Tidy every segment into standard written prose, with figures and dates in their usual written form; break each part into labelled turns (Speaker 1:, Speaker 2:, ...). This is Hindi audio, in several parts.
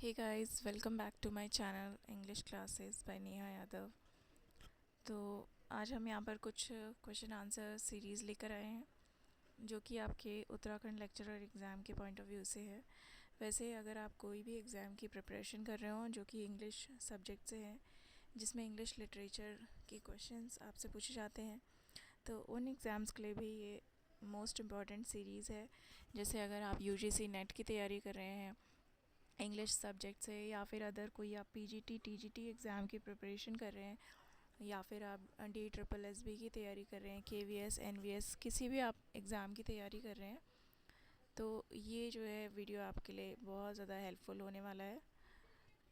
Speaker 1: Hey guys, welcome back to my channel English Classes by Neha Yadav. तो आज हम यहाँ पर कुछ क्वेश्चन आंसर सीरीज़ लेकर आए हैं जो कि आपके उत्तराखंड लेक्चरर एग्ज़ाम के पॉइंट ऑफ व्यू से है। वैसे अगर आप कोई भी एग्ज़ाम की प्रिपरेशन कर रहे हो जो कि इंग्लिश सब्जेक्ट से है, जिसमें इंग्लिश लिटरेचर के क्वेश्चंस आपसे पूछे जाते हैं, तो उन एग्ज़ाम्स के लिए भी ये मोस्ट इम्पॉर्टेंट सीरीज़ है। जैसे अगर आप यूजीसी नेट की तैयारी कर रहे हैं इंग्लिश सब्जेक्ट से, या फिर अदर कोई आप पीजीटी टीजीटी एग्ज़ाम की प्रिपरेशन कर रहे हैं, या फिर आप DSSS की तैयारी कर रहे हैं, KVS NVS किसी भी आप एग्ज़ाम की तैयारी कर रहे हैं, तो ये जो है वीडियो आपके लिए बहुत ज़्यादा हेल्पफुल होने वाला है।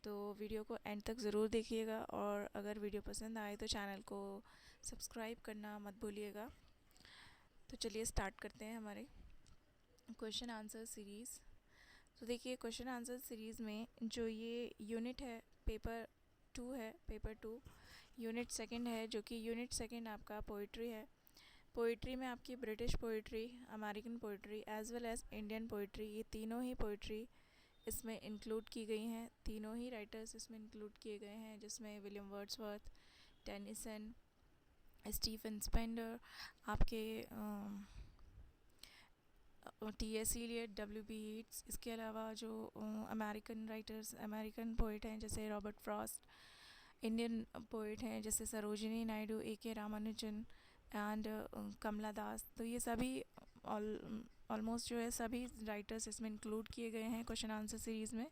Speaker 1: तो वीडियो को एंड तक ज़रूर देखिएगा, और अगर वीडियो पसंद आए तो चैनल को सब्सक्राइब करना मत भूलिएगा। तो चलिए स्टार्ट करते हैं हमारे क्वेश्चन आंसर सीरीज़। तो देखिए, क्वेश्चन आंसर सीरीज़ में जो ये यूनिट है पेपर 2 है, पेपर 2 यूनिट सेकंड है, जो कि यूनिट सेकंड आपका पोइट्री है। पोइट्री में आपकी British poetry, American poetry as well as Indian poetry, ये तीनों ही पोइट्री इसमें इंक्लूड की गई हैं। तीनों ही राइटर्स इसमें इंक्लूड किए गए हैं, जिसमें William Wordsworth, Tennyson, Stephen Spender, आपके T.S. Elliott, W.B. येट्स, इसके अलावा जो अमेरिकन राइटर्स, अमेरिकन पोइट हैं जैसे रॉबर्ट फ्रॉस्ट, इंडियन पोइट हैं जैसे सरोजिनी नायडू, A.K. रामानुजन एंड कमला दास। तो ये सभी ऑलमोस्ट जो है सभी राइटर्स इसमें इंक्लूड किए गए हैं क्वेश्चन आंसर सीरीज़ में।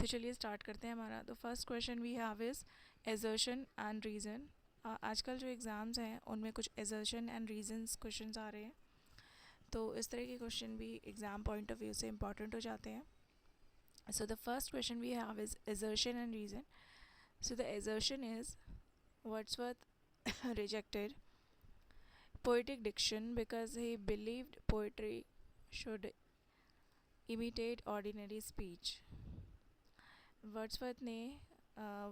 Speaker 1: तो चलिए स्टार्ट करते हैं हमारा। तो first question we have is assertion and reason. आजकल जो एग्ज़ाम्स हैं उनमें कुछ एजर्शन एंड रीजंस क्वेश्चंस आ रहे हैं, तो इस तरह के क्वेश्चन भी एग्ज़ाम पॉइंट ऑफ व्यू से इंपॉर्टेंट हो जाते हैं। So the first question we have is assertion and reason. So the assertion is Wordsworth rejected poetic diction because he believed poetry should imitate ordinary speech. Wordsworth ने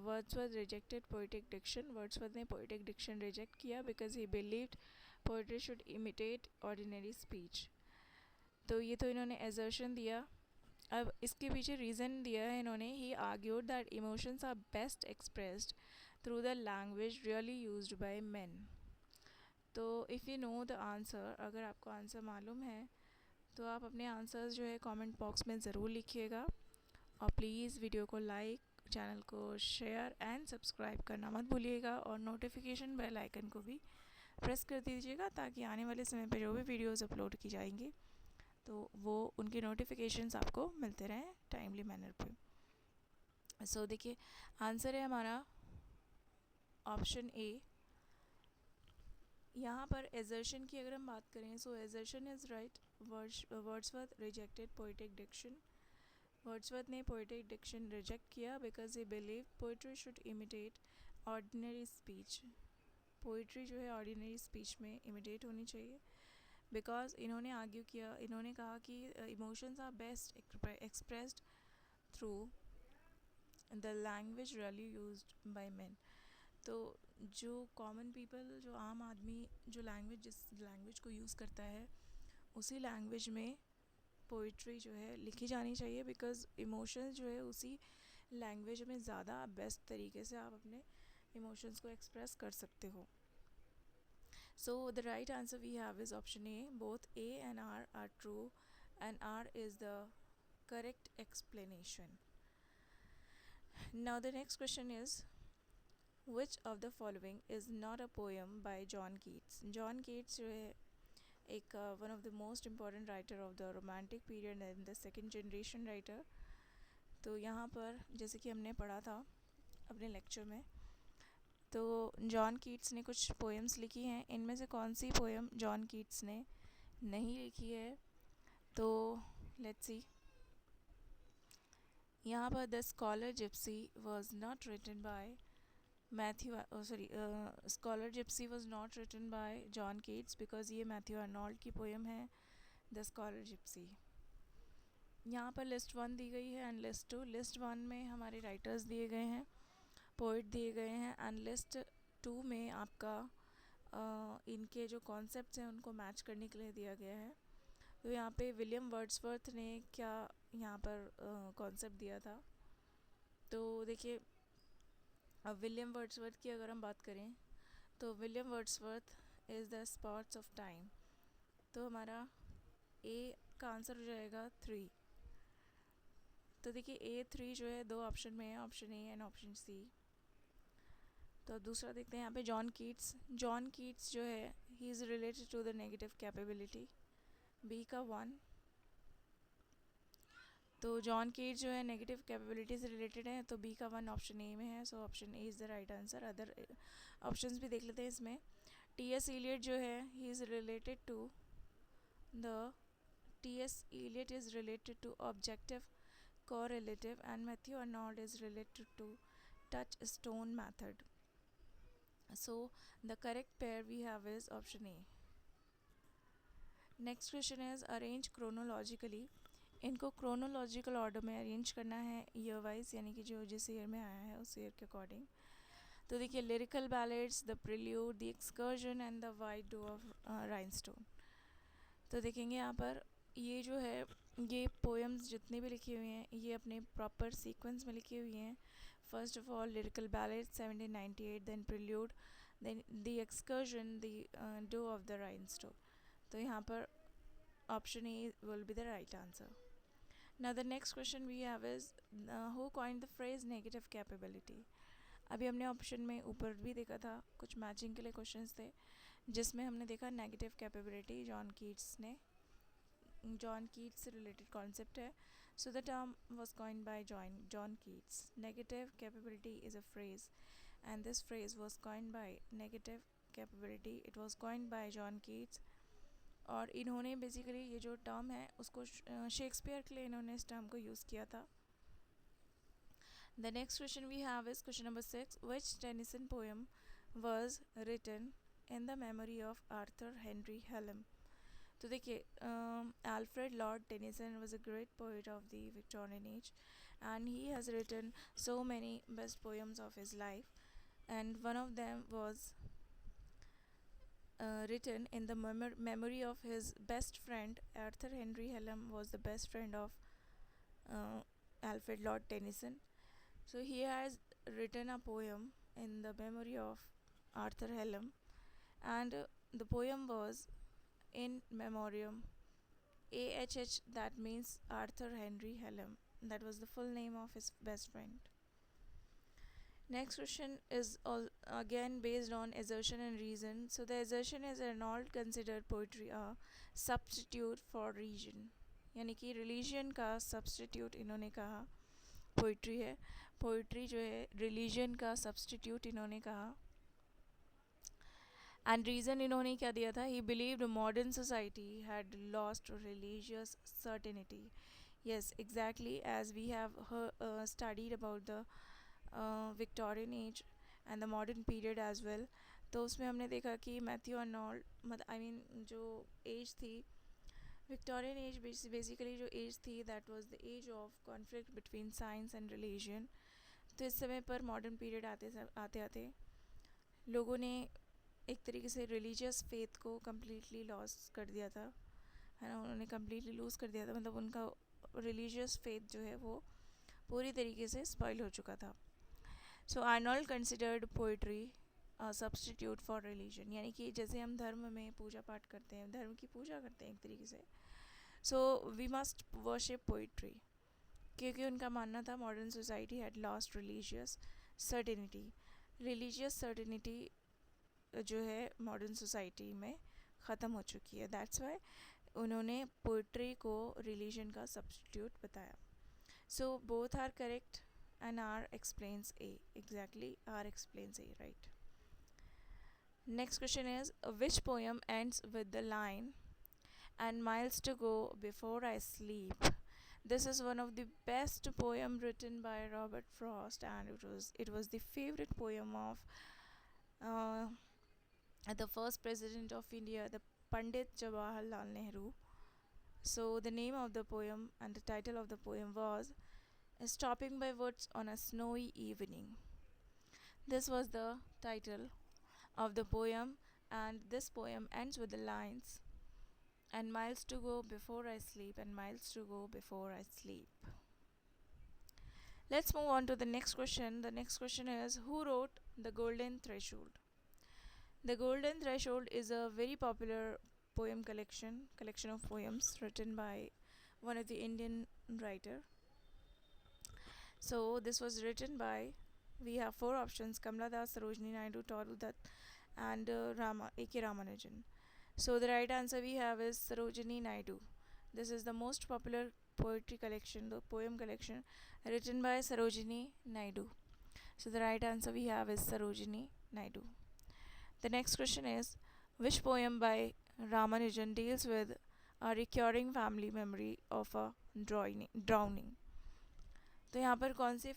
Speaker 1: Wordsworth rejected poetic diction, Wordsworth ने पोइटिक डिक्शन रिजेक्ट किया because he believed poetry should imitate ordinary speech. तो ये तो इन्होंने एजर्शन दिया। अब इसके पीछे रीज़न दिया है इन्होंने, he argued that emotions are best expressed through the language really used by men. तो if you know the answer, अगर आपको आंसर मालूम है तो आप अपने आंसर्स जो है कमेंट बॉक्स में ज़रूर लिखिएगा, और प्लीज़ वीडियो को लाइक, चैनल को शेयर एंड सब्सक्राइब करना मत भूलिएगा, और नोटिफिकेशन बेल आइकन को भी प्रेस कर दीजिएगा ताकि आने वाले समय पर जो भी वीडियोज़ अपलोड की जाएंगी तो वो उनकी नोटिफिकेशंस आपको मिलते रहें टाइमली मैनर पे। सो देखिए, आंसर है हमारा ऑप्शन ए। यहाँ पर एजर्शन की अगर हम बात करें, so assertion is right. Wordsworth rejected poetic diction. Wordsworth ने पोइटिक डिक्शन रिजेक्ट किया because he believe poetry should imitate ordinary speech. Poetry जो है ऑर्डिनरी स्पीच में इमिटेट होनी चाहिए, बिकॉज इन्होंने आर्ग्यू किया, इन्होंने कहा कि emotions are best expressed through the language really used by men. तो जो कॉमन पीपल, जो आम आदमी, जो लैंग्वेज, जिस लैंग्वेज को यूज़ करता है उसी लैंग्वेज में पोइट्री जो है लिखी जानी चाहिए, बिकॉज इमोशंस जो है उसी लैंग्वेज में ज़्यादा बेस्ट तरीके से आप अपने इमोशंस को एक्सप्रेस कर सकते हो। So the right answer we have is option A. Both A and R are true, and R is the correct explanation. Now the next question is, which of the following is not a poem by John Keats? John Keats जो है एक one of the most important writer of the romantic period and the second generation writer। तो यहाँ पर जैसे कि हमने पढ़ा था अपने लेक्चर में, तो जॉन कीट्स ने कुछ पोएम्स लिखी हैं, इनमें से कौन सी पोएम जॉन कीट्स ने नहीं लिखी है? तो लेट्स सी। यहाँ पर the scholar gipsy was not written by scholar gipsy was not written by John Keats because ये मैथ्यू आर्नोल्ड की पोएम है द स्कॉलर जिप्सी। यहाँ पर लिस्ट 1 दी गई है एंड लिस्ट 2। लिस्ट 1 में हमारे राइटर्स दिए गए हैं, पोइट दिए गए हैं, एंड लिस्ट 2 में आपका इनके जो कॉन्सेप्ट्स हैं उनको मैच करने के लिए दिया गया है। तो यहाँ पे विलियम वर्ड्सवर्थ ने क्या यहाँ पर कॉन्सेप्ट दिया था, तो देखिए, अब विलियम वर्ड्सवर्थ की अगर हम बात करें तो William Wordsworth is the spots of time. तो हमारा ए का आंसर हो जाएगा 3। तो देखिए A3 जो है दो ऑप्शन में है, option A and option C. तो अब दूसरा देखते हैं यहाँ पे जॉन कीट्स। जॉन कीट्स जो है he is related to the negative capability, B का 1। तो जॉन कीट्स जो है नेगेटिव कैपेबिलिटी से रिलेटेड है, तो बी का 1 ऑप्शन ए में है। So option A is the right answer. Other options भी देख लेते हैं इसमें। T.S. Eliot जो है he is related to the T.S. Eliot is related to objective correlative and Matthew Arnold is related to touchstone method. So the correct pair we have is option A. Next question is arrange chronologically. इनको chronological order में arrange करना है year wise, यानी कि जो जिस year में आया है उस year के according। तो देखिए lyrical ballads, the prelude, the excursion and the white doe of rhinestone। तो देखेंगे यहाँ पर ये जो है ये पोएम्स जितनी भी लिखी हुई हैं ये अपने प्रॉपर सीक्वेंस में लिखी हुई हैं। First of all lyrical ballad 1798, then prelude, then the excursion, the doe of the Rylstone. तो यहाँ पर option A will be the right answer. Now the next question we have is who coined the phrase negative capability. अभी हमने ऑप्शन में ऊपर भी देखा था, कुछ मैचिंग के लिए क्वेश्चंस थे जिसमें हमने देखा नेगेटिव कैपेबिलिटी जॉन कीट्स से रिलेटेड कॉन्सेप्ट है। So the term was coined bye John Keats. Negative capability is a phrase and this phrase was coined by negative capability, it was coined bye John Keats. और इन्होंने बेसिकली ये जो टर्म है उसको शेक्सपियर के लिए इन्होंने इस टर्म को यूज़ किया था। The next question we have is question number 6, which Tennyson poem was written in the memory of Arthur Henry Hallam. तो देखिए Alfred Lord Tennyson was a great poet of the Victorian age and he has written so many best poems of his life, and one of them was written in the memory of his best friend. Arthur Henry Hallam was the best friend of Alfred Lord Tennyson. So he has written a poem in the memory of Arthur Hallam, and the poem was in memoriam AHH, that means Arthur Henry Hallam. That was the full name of his best friend. Next question is again based on assertion and reason. So the assertion is Arnold considered poetry a substitute for religion, यानी कि religion का substitute इन्होंने कहा poetry है। poetry जो है religion का substitute इन्होंने कहा। And reason इन्होंने क्या दिया था? He believed modern society had lost religious certainty. Yes, exactly, as we have studied about the Victorian age and the modern period as well. तो उसमें हमने देखा कि मैथ्यू अर्नोल्ड जो एज थी विक्टोरियन एज, बेसिकली जो एज थी that was the age of conflict between science and religion. तो इस समय पर मॉडर्न पीरियड आते आते लोगों ने एक तरीके से रिलीजियस फेथ को कम्प्लीटली लॉस कर दिया था, है ना। उन्होंने कम्प्लीटली लूज़ कर दिया था, मतलब उनका रिलीजियस फेथ जो है वो पूरी तरीके से स्पॉइल हो चुका था। So Arnold considered poetry substitute for religion, यानी कि जैसे हम धर्म में पूजा पाठ करते हैं, धर्म की पूजा करते हैं एक तरीके से, so we must worship poetry, क्योंकि उनका मानना था modern society had lost religious certainty. Religious certainty जो है मॉडर्न सोसाइटी में ख़त्म हो चुकी है, दैट्स वाई उन्होंने पोइट्री को रिलीजन का सब्सटीट्यूट बताया। So both are correct and R explains A. Exactly, R explains A, right? Next question is which poem ends with the line and miles to go before I sleep. This is one of the best poem written by Robert Frost, and it was the favorite poem of uh, the first president of India, the Pandit Jawaharlal Nehru. So the name of the poem and the title of the poem was Stopping by Woods on a Snowy Evening. This was the title of the poem, and this poem ends with the lines and miles to go before I sleep, and miles to go before I sleep. Let's move on to the next question. The next question is, who wrote The Golden Threshold? The Golden Threshold is a very popular poem collection of poems written by one of the Indian writer. So this was written by, we have four options: Kamla Das, Sarojini Naidu, Toru Dutt, and Rama A.K. Ramanujan. So the right answer we have is Sarojini Naidu. This is the most popular poetry collection, the poem collection written by Sarojini Naidu. So the right answer we have is Sarojini Naidu. The next question is, which poem by Ramanujan deals with a recurring family memory of a drowning? तो यहाँ पर कौन सी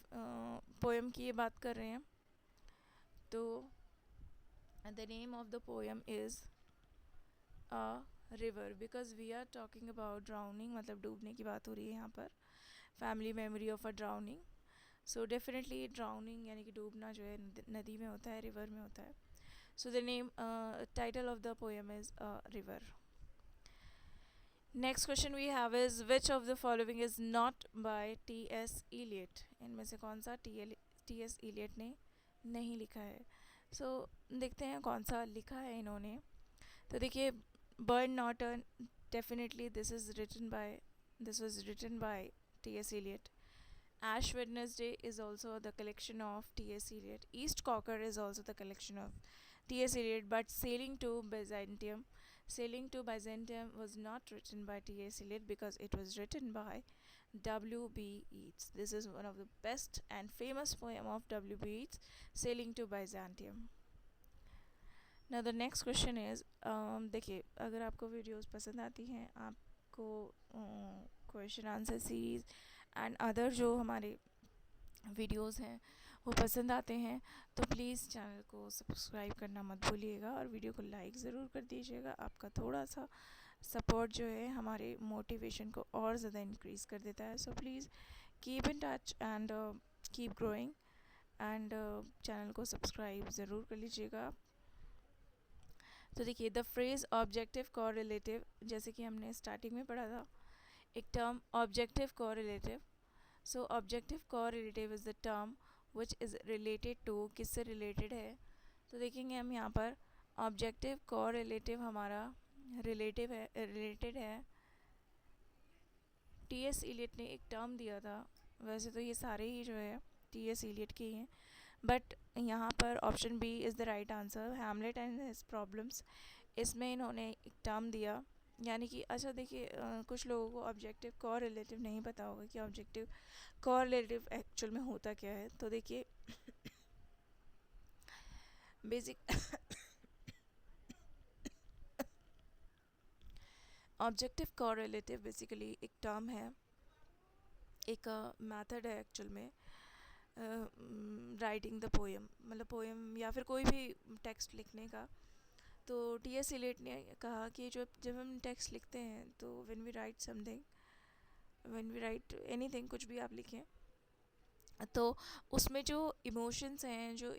Speaker 1: पोएम की ये बात कर रहे हैं? तो the name of the poem is a river, because we are talking about drowning, मतलब डूबने की बात हो रही है यहाँ पर, family memory of a drowning. So definitely drowning यानी कि डूबना जो है नदी में होता है, रिवर में होता है. So the name title of the poem is river. Next question we have is, which of the following is not by T.S. Eliot? इनमें से कौन सा T.S. Eliot ने नहीं लिखा है? सो देखते हैं कौन सा लिखा है इन्होंने. तो देखिए, Burnt Norton, definitely this was written by T.S. Eliot. Ash Wednesday is also the collection of T.S. Eliot. East Cocker is also the collection of T.S. Eliot, but Sailing to Byzantium was not written by T.S. Eliot because it was written by W.B. Yeats. This is one of the best and famous poem of W.B. Yeats, Sailing to Byzantium. Now the next question is, देखिए, अगर आपको वीडियोस पसंद आती हैं, आपको question answer series and other जो हमारे वीडियोस हैं वो पसंद आते हैं, तो प्लीज़ चैनल को सब्सक्राइब करना मत भूलिएगा और वीडियो को लाइक ज़रूर कर दीजिएगा. आपका थोड़ा सा सपोर्ट जो है हमारे मोटिवेशन को और ज़्यादा इंक्रीज़ कर देता है. So please keep in touch and keep growing, and channel को सब्सक्राइब ज़रूर कर लीजिएगा. तो देखिए, द फ्रेज़ ऑब्जेक्टिव कोरिलेटिव, जैसे कि हमने स्टार्टिंग में पढ़ा था, एक term objective correlative. So objective correlative is the term which is related to, किससे रिलेटेड है? तो देखेंगे हम यहाँ पर, ऑब्जेक्टिव कोरिलेटिव हमारा रिलेटेड है. T.S. Eliot ने एक टर्म दिया था, वैसे तो ये सारे ही जो है T.S. Eliot के ही हैं, बट यहाँ पर option B is the right answer, Hamlet and his problems. इसमें इन्होंने एक टर्म दिया, यानी कि अच्छा देखिए, कुछ लोगों को ऑब्जेक्टिव कोरिलेटिव नहीं पता होगा कि ऑब्जेक्टिव कोरिलेटिव एक्चुअल में होता क्या है. तो देखिए, बेसिक ऑब्जेक्टिव कोरिलेटिव बेसिकली एक टर्म है, एक मेथड है एक्चुअल में राइटिंग द पोएम, मतलब पोएम या फिर कोई भी टेक्स्ट लिखने का. तो T.S. Eliot ने कहा कि जब हम टेक्स्ट लिखते हैं, तो व्हेन वी राइट एनीथिंग, कुछ भी आप लिखें, तो उसमें जो इमोशंस हैं, जो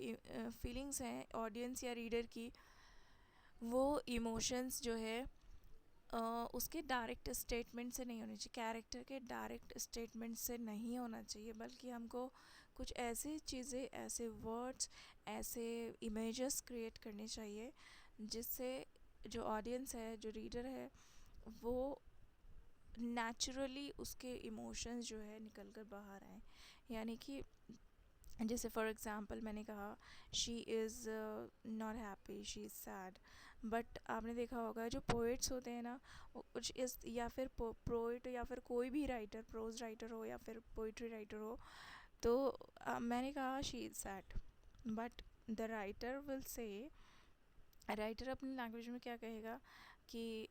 Speaker 1: फीलिंग्स हैं ऑडियंस या रीडर की, वो इमोशंस जो है उसके डायरेक्ट स्टेटमेंट से नहीं होनी चाहिए, कैरेक्टर के डायरेक्ट स्टेटमेंट से नहीं होना चाहिए, बल्कि हमको कुछ ऐसी चीज़ें, ऐसे वर्ड्स, ऐसे इमेजेस क्रिएट करने चाहिए जिससे जो ऑडियंस है, जो रीडर है, वो नेचुरली उसके इमोशंस जो है निकल कर बाहर आए. यानी कि जैसे फॉर एग्ज़ाम्पल मैंने कहा, she is not happy, she is sad, but आपने देखा होगा जो पोइट्स होते हैं ना, वो कुछ इस, या फिर पोइट या फिर कोई भी राइटर, प्रोज राइटर हो या फिर पोइट्री राइटर हो, तो मैंने कहा she is sad, but the writer will say, writer अपनी लैंग्वेज में क्या कहेगा कि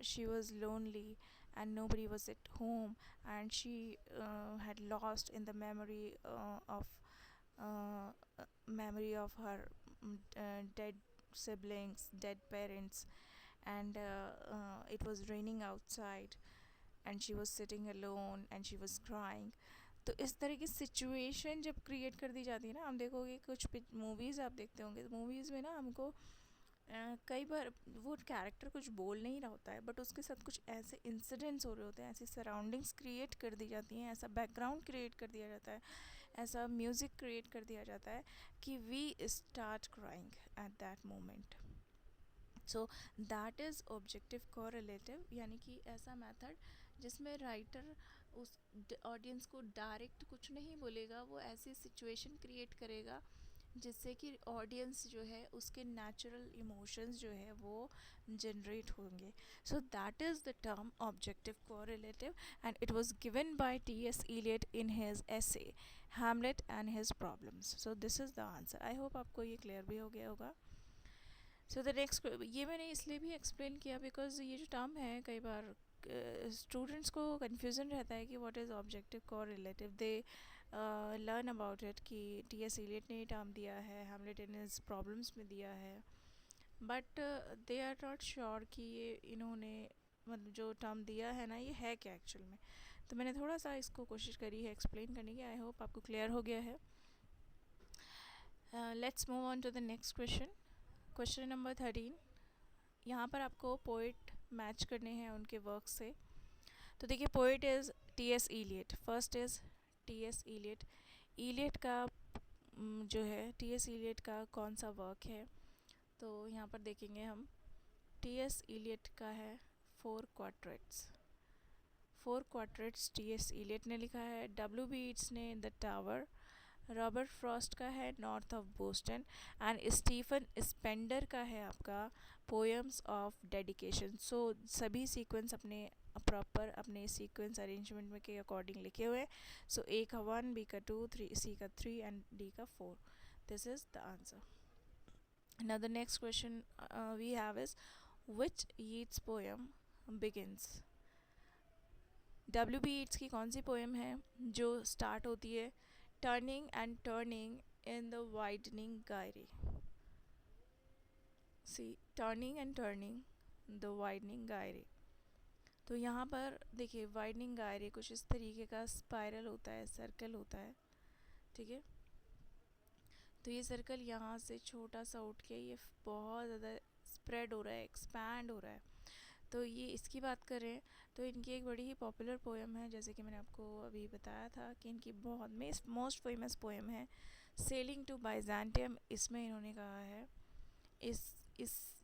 Speaker 1: she was lonely and nobody was at home, and she had lost in the memory of her dead siblings, dead parents, and it was raining outside, and she was sitting alone and she was crying. तो इस तरह की सिचुएशन जब क्रिएट कर दी जाती है ना, हम देखोगे कुछ मूवीज़ आप देखते होंगे, तो मूवीज़ में ना हमको कई बार वो कैरेक्टर कुछ बोल नहीं रहा होता है, बट उसके साथ कुछ ऐसे इंसिडेंट्स हो रहे होते हैं, ऐसी सराउंडिंग्स क्रिएट कर दी जाती हैं, ऐसा बैकग्राउंड क्रिएट कर दिया जाता है, ऐसा म्यूज़िक क्रिएट कर दिया जाता है कि we start crying at that moment. So that is objective correlative, यानी कि ऐसा मेथड जिसमें राइटर उस ऑडियंस को डायरेक्ट कुछ नहीं बोलेगा, वो ऐसी सिचुएशन क्रिएट करेगा जिससे कि ऑडियंस जो है उसके नेचुरल इमोशंस जो है वो जनरेट होंगे. So that is the term objective correlative, and it was given by T S. Eliot in his essay Hamlet and his problems. So this is the answer. I hope आपको ये क्लियर भी हो गया होगा. सो द नेक्स्ट, ये मैंने इसलिए भी एक्सप्लेन किया बिकॉज ये जो टर्म है कई बार स्टूडेंट्स को कन्फ्यूज़न रहता है कि what is objective correlative. They learn about it कि टी.एस. इलियट ने टर्म दिया है, हैमलेट इन हिज प्रॉब्लम्स में दिया है, but they are not sure कि ये इन्होंने मतलब जो टर्म दिया है ना ये है क्या एक्चुअल में. तो मैंने थोड़ा सा इसको कोशिश करी है एक्सप्लेन करने की. आई होप आपको क्लियर हो गया है. Let's move on to the next question. Question number 13. यहाँ पर आपको पोइट मैच करने हैं उनके वर्क से. तो देखिए, poet is T S. Eliot. First is T S. Eliot. Eliot का जो है टी.एस. इलियट का कौन सा वर्क है, तो यहाँ पर देखेंगे हम. टी.एस. इलियट का है four quartets. Four quartets T S. Eliot ने लिखा है. डब्ल्यू.बी. ईट्स ने द टावर. रॉबर्ट फ्रॉस्ट का है north of Boston. And Stephen Spender का है आपका पोएम्स ऑफ डेडिकेशन. सो सभी सीक्वेंस अपने प्रॉपर अपने सीक्वेंस अरेंजमेंट में के अकॉर्डिंग लिखे हुए. सो ए का 1, बी का 2, सी का 3 एंड डी का 4. This is the answer. Now the next question we have is which Yeats poem begins. W B Yeats की कौन सी पोएम है जो स्टार्ट होती है turning and turning in the widening gyre. See, turning and turning the widening gyre. तो यहाँ पर देखिए वाइडनिंग गायरी कुछ इस तरीके का स्पाइरल होता है, सर्कल होता है. ठीक है, तो ये सर्कल यहाँ से छोटा सा उठ के ये बहुत ज़्यादा स्प्रेड हो रहा है, एक्सपैंड हो रहा है. तो ये इसकी बात करें तो इनकी एक बड़ी ही पॉपुलर पोएम है, जैसे कि मैंने आपको अभी बताया था कि इनकी बहुत मोस्ट फेमस पोएम है सेलिंग टू बाइजेंटियम. इसमें इन्होंने कहा है इस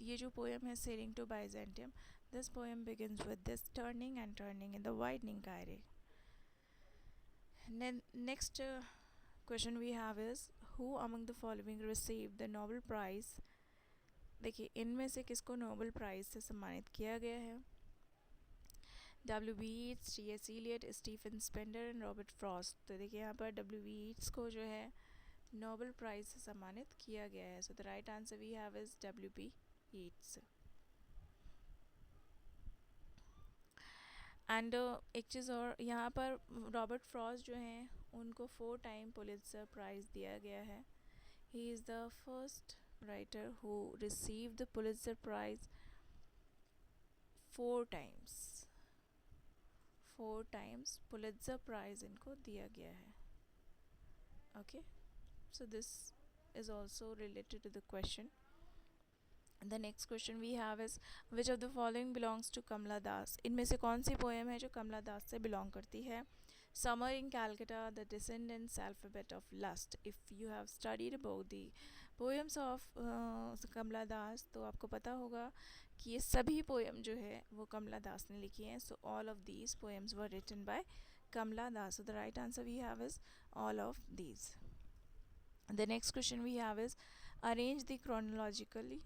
Speaker 1: ये जो पोएम है sailing to Byzantium, this poem begins with this turning and turning in the widening gyre. Next question we have is who among the following receive the Nobel prize. देखिए इनमें से किसको नोबेल प्राइज़ से सम्मानित किया गया है. W B Yeats, T S. Eliot, Stephen Spender and Robert Frost. तो देखिए यहाँ पर डब्ल्यू बी ईट्स को जो है नोबेल प्राइज़ से सम्मानित किया गया है. So the right answer we have is W B Yeats. एंड एक चीज़ और, यहाँ पर रॉबर्ट फ्रॉस्ट जो हैं उनको 4 टाइम पुलित्ज़र प्राइज़ दिया गया है. He is the first writer who received the Pulitzer Prize 4 times. 4 times Pulitzer Prize इनको दिया गया है. Okay, so this is also related to the question. The next question we have is which of the following belongs to Kamala Das. इनमें से कौन सी पोएम है जो कमला दास से बिलोंग करती है. Summer in Calcutta, The Descendants, Alphabet of Lust. If you have studied about the poems of कमला दास तो आपको पता होगा कि ये सभी पोएम जो है वो कमला दास ने लिखी हैं. So all of these poems were written by Kamala Das. So the right answer we have is all of these. The next question we have is arrange chronologically.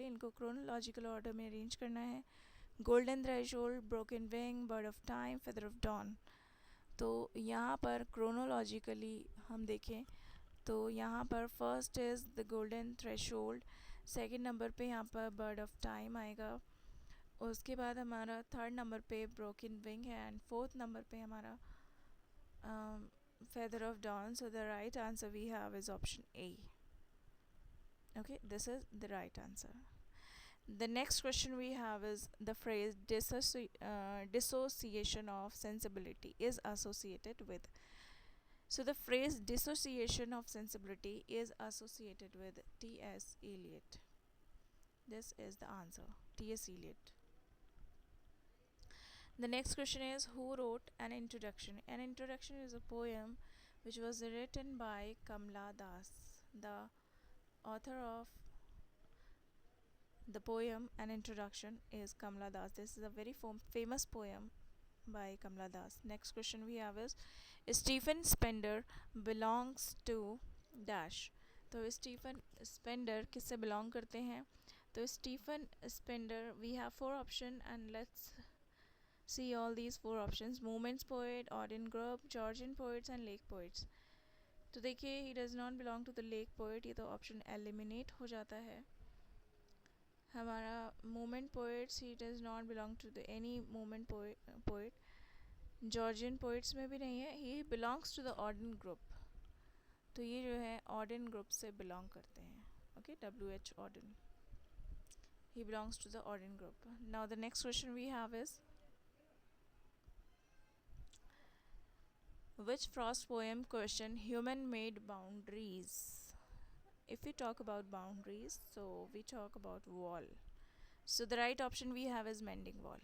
Speaker 1: इनको chronological order में arrange करना है. Golden threshold, broken wing, bird of time, feather of dawn. तो यहाँ पर क्रोनोलॉजिकली हम देखें तो यहाँ पर first is the golden threshold. Second number पे यहाँ पर बर्ड ऑफ टाइम आएगा. उसके बाद हमारा थर्ड नंबर पे ब्रोकन विंग है एंड फोर्थ नंबर पे हमारा feather of dawn. So the right answer we have is option A. Okay, this is the right answer. The next question we have is the phrase dissociation of sensibility is associated with. So the phrase dissociation of sensibility is associated with T.S. Eliot. This is the answer, T.S. Eliot. The next question is, who wrote an introduction? An introduction is a poem which was written by Kamla Das. The author of the poem An Introduction is Kamla Das. This is a very famous poem by Kamla Das. Next question we have is Stephen Spender belongs to dash. तो स्टीफन स्पेंडर किससे बिलोंग करते हैं? तो Stephen Spender, we have four option and let's see all these four options: Moments poet, Auden group, Georgian poets and Lake poets. तो देखिए, he does not belong to the Lake poet, ये तो ऑप्शन एलिमिनेट हो जाता है हमारा. Moment poets, he does not belong to the any moment poet. Georgian poets में भी नहीं है. He belongs to the Auden group. तो ये जो है Auden group से belong करते हैं. Okay, W.H. Auden. He belongs to the Auden group. Now the next question we have is, which Frost poem questioned human-made boundaries? If we talk about boundaries, so we talk about wall. So the right option we have is Mending Wall.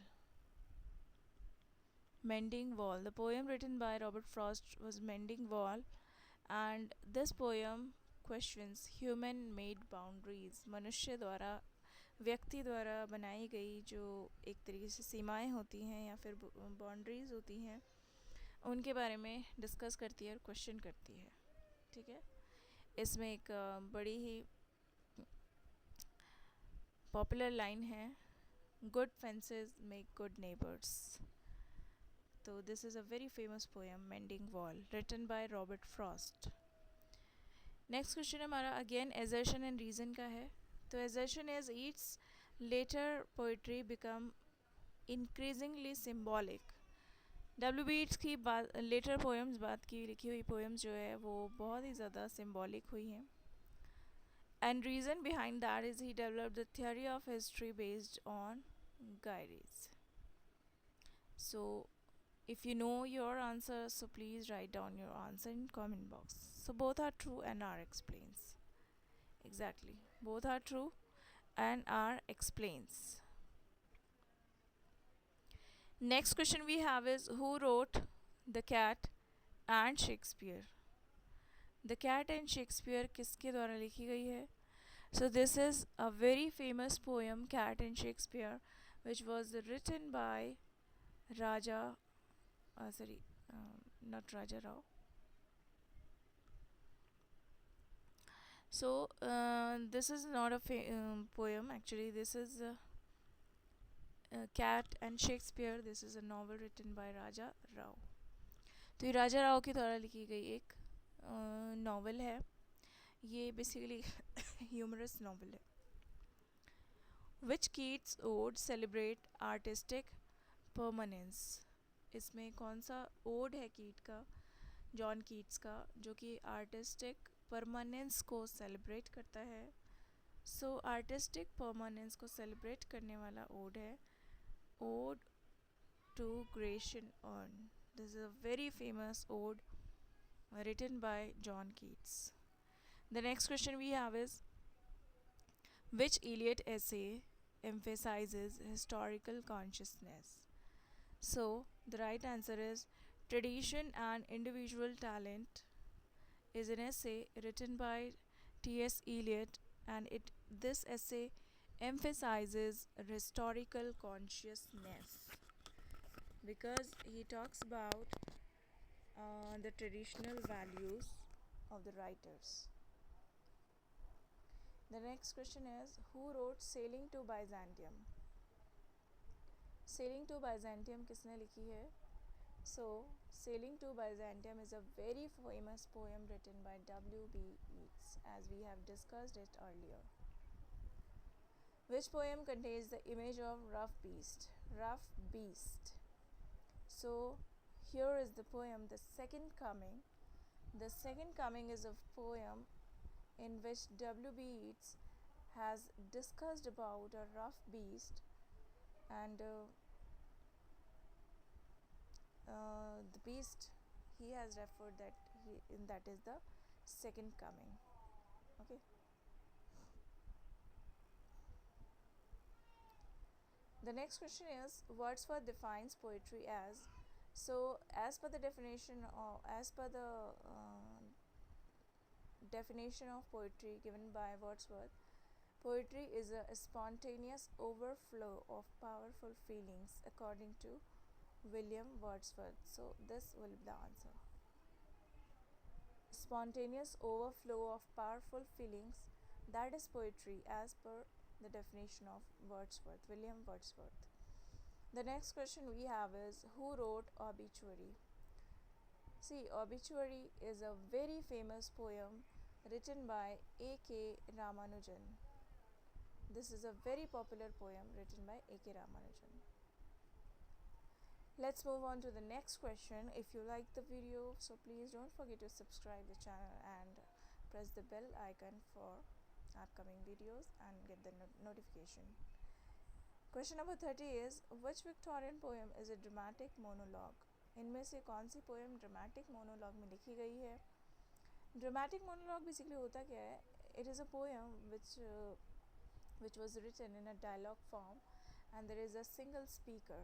Speaker 1: Mending Wall. The poem written by Robert Frost was Mending Wall, and this poem questions human-made boundaries. मनुष्य द्वारा, व्यक्ति द्वारा बनाई गई जो एक तरीके से सीमाएं होती हैं या फिर बाउंड्रीज होती हैं, उनके बारे में डिस्कस करती है और क्वेश्चन करती है. ठीक है, इसमें एक बड़ी ही पॉपुलर लाइन है, good fences make good neighbours. तो this is a very famous poem, mending wall, written by Robert Frost. Next question हमारा अगेन एजर्शन एंड रीज़न का है. तो assertion is Yeats later poetry become increasingly symbolic. W B Yeats की बात, लेटर पोएम्स, बात की लिखी हुई पोएम्स जो है वो बहुत ही ज़्यादा सिम्बॉलिक हुई हैं. And reason behind that is he developed the theory of history based on गाइडीज. So if you know your answer, so please write down your answer in comment box. So both are true and R explains. Exactly, both are true and R explains. Next question we have is, who wrote The Cat and Shakespeare? The Cat and Shakespeare किसके द्वारा लिखी गई है? So this is a very famous poem, Cat and Shakespeare, which was written by Raja not Raja Rao. So this is not a poem actually. This is Cat and Shakespeare. This is a novel written by Raja Rao. तो ये राजा राव के द्वारा लिखी गई एक नॉवल है. ये बेसिकली ह्यूमरस नॉवल है. Which Keats ode celebrate artistic permanence? इसमें कौन सा ओड है कीट का, जॉन कीट्स का, जो कि आर्टिस्टिक परमानेंस को सेलिब्रेट करता है. सो आर्टिस्टिक परमानेंस को सेलिब्रेट करने वाला ओड है ode to Grecian urn. This is a very famous ode written by John Keats. The next question we have is, which Eliot essay emphasizes historical consciousness? So the right answer is Tradition and Individual Talent is an essay written by T.S. Eliot, and this essay emphasizes historical consciousness because he talks about the traditional values of the writers. The next question is, who wrote Sailing to Byzantium? Sailing to Byzantium किसने लिखी है? So Sailing to Byzantium is a very famous poem written by W.B. Yeats, as we have discussed it earlier. Which poem contains the image of rough beast? Rough beast. So here is the poem The Second Coming. The Second Coming is a poem in which W.B. Yeats has discussed about a rough beast, and the beast, he has referred that that is the second coming. Okay. The next question is Wordsworth defines poetry as. So, as per the definition, or as per the definition of poetry given by Wordsworth, poetry is a spontaneous overflow of powerful feelings, according to William Wordsworth. So, this will be the answer. Spontaneous overflow of powerful feelings, that is poetry, as per the definition of Wordsworth, William Wordsworth. The next question we have is Who wrote Obituary? See, Obituary is a very famous poem written by A.K. Ramanujan. This is a very popular poem written by A.K. Ramanujan. Let's move on to the next question. If you like the video, so please don't forget to subscribe the channel and press the bell icon for upcoming videos and get the notification. Question number 30 is Which Victorian poem is a dramatic monologue? इनमें से कौन सी पोएम ड्रामेटिक मोनोलॉग में लिखी गई है? ड्रामेटिक मोनोलॉग बेसिकली होता क्या है? It is a poem which was written in a dialogue form and there is a single speaker,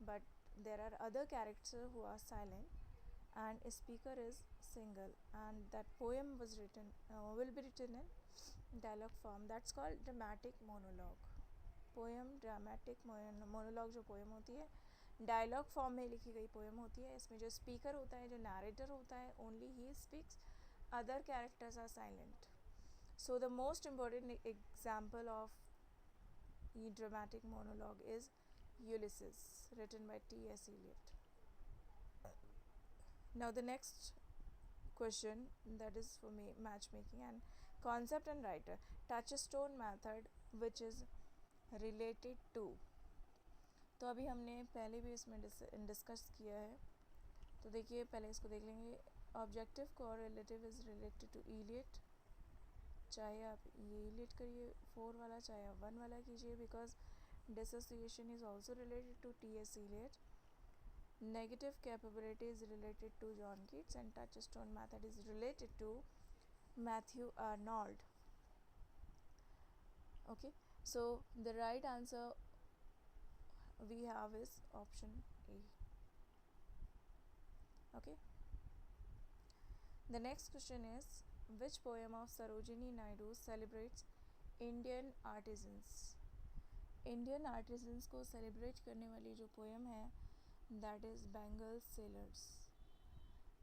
Speaker 1: but there are other characters who are silent and a speaker is single, and that poem was written will be written in dialogue form. That's called dramatic monologue. Poem dramatic monologue जो पोएम होती है डायलॉग फॉर्म में लिखी गई पोएम होती है. इसमें जो स्पीकर होता है, जो नरेटर होता है, only he speaks, other characters are silent. So the most important example of ये dramatic monologue is Ulysses, written by T.S. Eliot. Now the next question, that is for me matchmaking and concept and writer. Touchstone method which is related to. तो अभी हमने पहले भी इसमें डिस्कस किया है, तो देखिए पहले इसको देख लेंगे. Objective correlative is related to Eliot. चाहे आप ये इलियट करिए 4 वाला, चाहे आप 1 वाला कीजिए, because dissociation is also related to T.S. Eliot. Negative capability is related to John Keats and touchstone method is related to Matthew Arnold. Okay, so the right answer we have is option A. Okay, the next question is which poem of Sarojini Naidu celebrates Indian artisans? Indian artisans को सेलिब्रेट करने वाली जो पोएम है that is bangle sellers.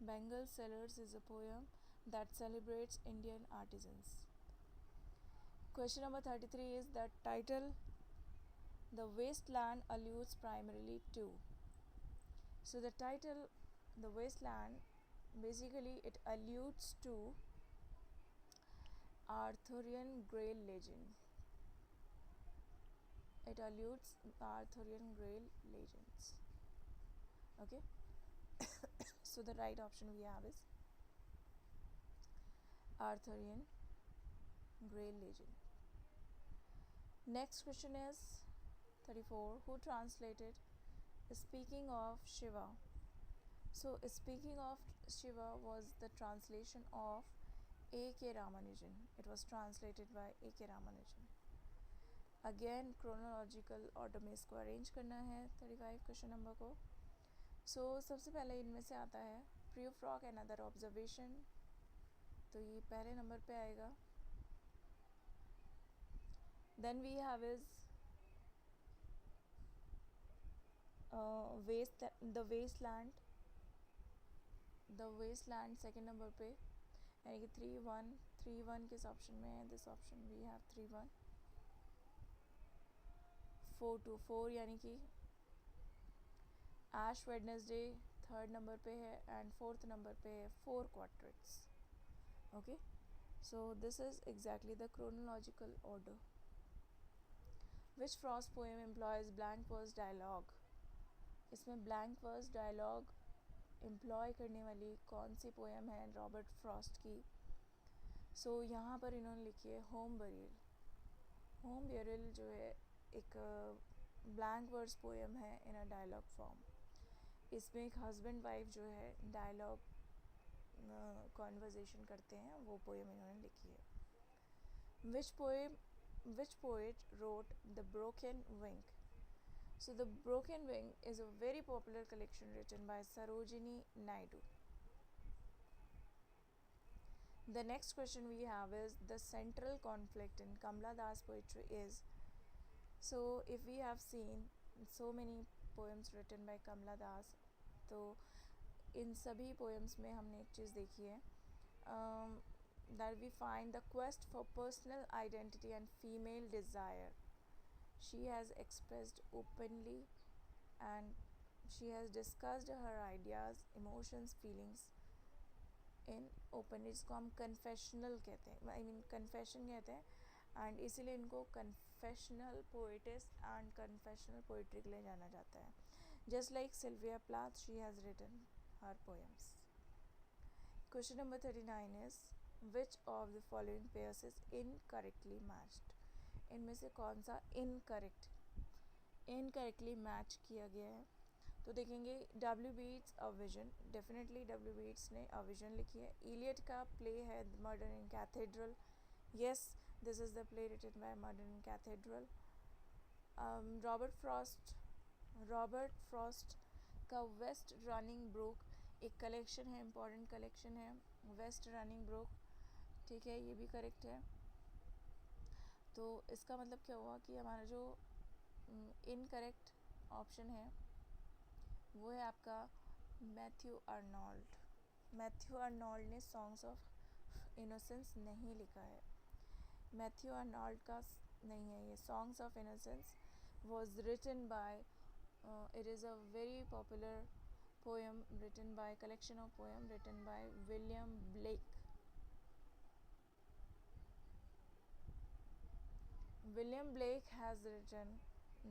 Speaker 1: Bangle sellers is a poem that celebrates Indian artisans. Question number 33 is the title the Waste Land alludes primarily to. So the title the wasteland, basically it alludes to Arthurian Grail legend. It alludes Arthurian Grail legends. Okay. So the right option we have is Arthurian Grail legend. Next question is 34. Who translated Speaking of Shiva? So Speaking of Shiva was the translation of A.K. Ramanujan. It was translated by A.K. Ramanujan. Again chronological order में इसको अरेंज करना है 35 क्वेश्चन नंबर को. सो सबसे पहले इनमें से आता है Prufrock and other observation, तो ये पहले नंबर पे आएगा. Then we have is the Waste Land second number पे, यानी कि 3-1 किस ऑप्शन में है? This option we have 3-1. 4-4 यानी कि ऐश वेडनेसडे थर्ड नंबर पे है एंड फोर्थ नंबर पे है 4 quartets. Okay, so this is exactly the chronological order. Which Frost poem employs blank verse dialogue? इसमें ब्लैंक वर्स डायलॉग एम्प्लॉय करने वाली कौन सी पोएम है रॉबर्ट फ्रॉस्ट की? सो यहाँ पर इन्होंने लिखी है होम बरियल. होम बरियल जो है एक ब्लैंक वर्स पोएम है इन अ डायलॉग फॉर्म. इसमें एक हस्बैंड वाइफ जो है डायलॉग कॉन्वर्जेशन करते हैं, वो पोएम इन्होंने लिखी है. Which poet wrote the broken wing? So the Broken Wing is a very popular collection written by Sarojini Naidu. The next question we have is the central conflict in Kamla Das poetry is. So if we have seen so many poems written by Kamla Das, तो इन सभी poems में हमने एक चीज़ देखी है, that we find the quest for personal identity and female desire. She has expressed openly and she has discussed her ideas, emotions, feelings in open. इसको हम confessional कहते हैं, I mean confession कहते हैं, and इसीलिए इनको confessional poetess and confessional poetry के लिए जाना जाता है. Just like Sylvia Plath, she has written her poems. Question number 39 is which of the following pairs is incorrectly matched? इनमें से कौन सा इनकरेक्टली मैच किया गया है? तो देखेंगे W B Yeats a vision, definitely W B Yeats ने अ विजन लिखी है. इलियट का प्ले है murder in cathedral. Yes, this is the play written by murder in cathedral. Robert Frost का वेस्ट रनिंग ब्रोक एक कलेक्शन है, इम्पॉर्टेंट कलेक्शन है, वेस्ट रनिंग ब्रोक. ठीक है, ये भी करेक्ट है. तो इसका मतलब क्या हुआ कि हमारा जो इनकरेक्ट ऑप्शन है वो है आपका मैथ्यू अर्नोल्ड. मैथ्यू अर्नोल्ड ने सॉन्ग्स ऑफ इनोसेंस नहीं लिखा है. मैथ्यू अर्नोल्ड का नहीं है ये. Songs of innocence was written by, it is a very popular poem written by, collection of poem written by William Blake. William Blake has written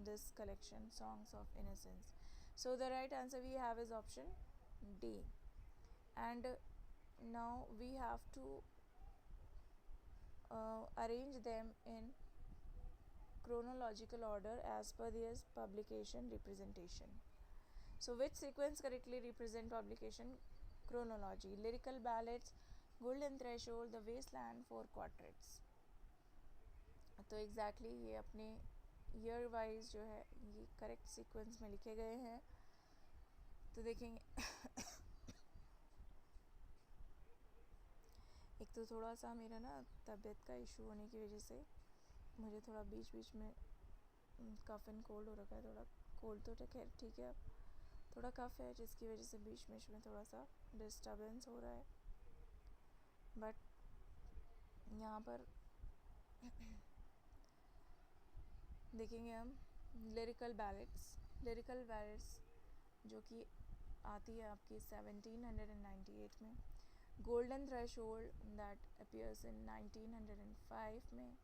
Speaker 1: this collection, Songs of Innocence. So the right answer we have is option D. And now we have to arrange them in chronological order as per their publication representation. So which sequence correctly represent publication chronology? Lyrical Ballads, Golden Threshold, The Wasteland, Four Quatrains. तो एग्जैक्टली ये अपने ईयर वाइज जो है ये करेक्ट सीक्वेंस में लिखे गए हैं. तो देखेंगे एक तो थोड़ा सा मेरा ना तबीयत का इशू होने की वजह से मुझे थोड़ा बीच बीच में कफ एंड कोल्ड हो रखा है. थोड़ा कोल्ड तो खैर ठीक है, अब थोड़ा कफ है जिसकी वजह से बीच बीच में थोड़ा सा डिस्टर्बेंस हो रहा है. बट यहाँ पर देखेंगे हम लिरिकल बैलेट्स जो कि आती है आपकी 1798 में. Golden threshold that appears in 1905 में.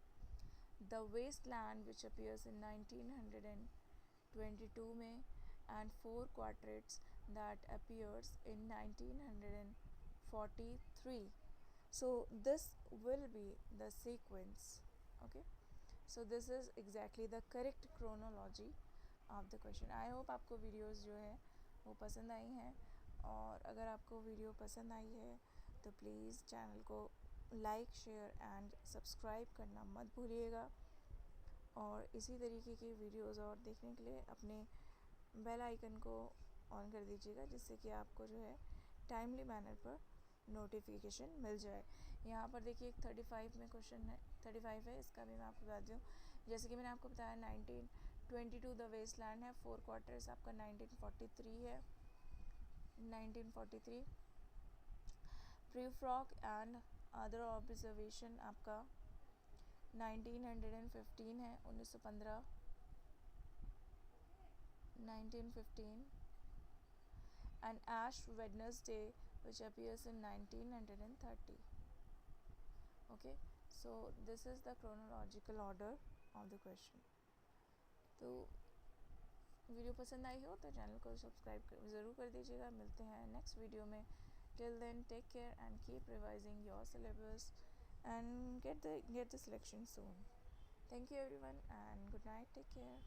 Speaker 1: The Waste Land which appears in 1922 में. And four quartets that appears in 1943. So this will be the sequence. Okay, so this is exactly the correct chronology of the question. I hope आपको वीडियोस जो है वो पसंद आई हैं, और अगर आपको वीडियो पसंद आई है तो प्लीज़ चैनल को लाइक, शेयर एंड सब्सक्राइब करना मत भूलिएगा. और इसी तरीके की वीडियोस और देखने के लिए अपने बेल आइकन को ऑन कर दीजिएगा, जिससे कि आपको जो है टाइमली मैनर पर नोटिफिकेशन मिल जाए. यहाँ पर देखिए एक 35 में क्वेश्चन है, 35 है, इसका भी मैं आपको बता दूँ. जैसे कि मैंने आपको बताया 1922 द वेस्टलैंड है. फोर क्वार्टर्स आपका 1943 है. 1943 pre frock and other observation आपका 1915 है, 1915. 1915 and Ash Wednesday which appears in 1930. Okay, so this is the chronological order of the question. तो वीडियो पसंद आई हो तो चैनल को सब्सक्राइब ज़रूर कर दीजिएगा. मिलते हैं नेक्स्ट वीडियो में. Till then take care and keep revising your syllabus and get the selection soon. Thank you everyone and good night. Take care.